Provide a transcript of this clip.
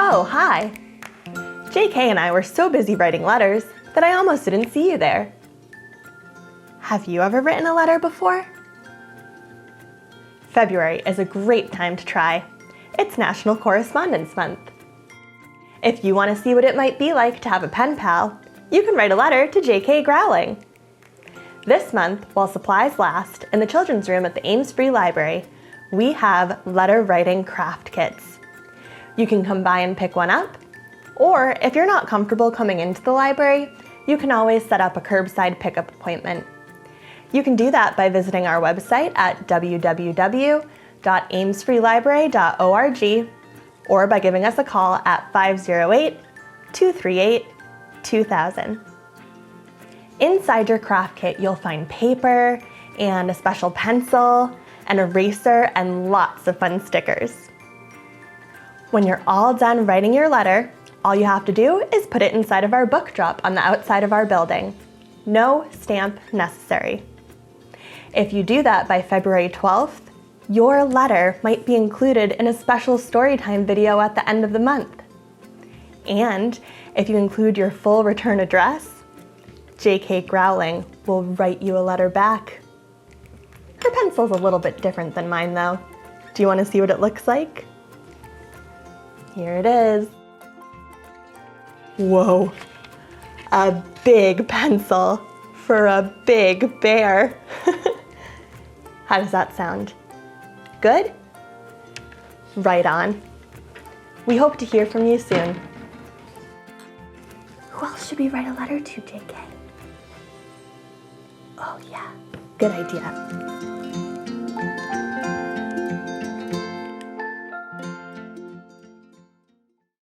Oh, hi! JK and I were so busy writing letters that I almost didn't see you there. Have you ever written a letter before? February is a great time to try. It's National Correspondence Month. If you want to see what it might be like to have a pen pal, you can write a letter to JK Growling. This month, while supplies last, in the children's room at the Ames Free Library, we have letter writing craft kits. You can come by and pick one up, or if you're not comfortable coming into the library, you can always set up a curbside pickup appointment. You can do that by visiting our website at www.amesfreelibrary.org or by giving us a call at 508-238-2000. Inside your craft kit, you'll find paper and a special pencil, an eraser, and lots of fun stickers. When you're all done writing your letter, all you have to do is put it inside of our book drop on the outside of our building. No stamp necessary. If you do that by February 12th, your letter might be included in a special storytime video at the end of the month. And if you include your full return address, JK Growling will write you a letter back. Her pencil's a little bit different than mine though. Do you want to see what it looks like? Here it is. Whoa, a big pencil for a big bear. How does that sound? Good? Right on. We hope to hear from you soon. Who else should we write a letter to, JK? Oh yeah, good idea.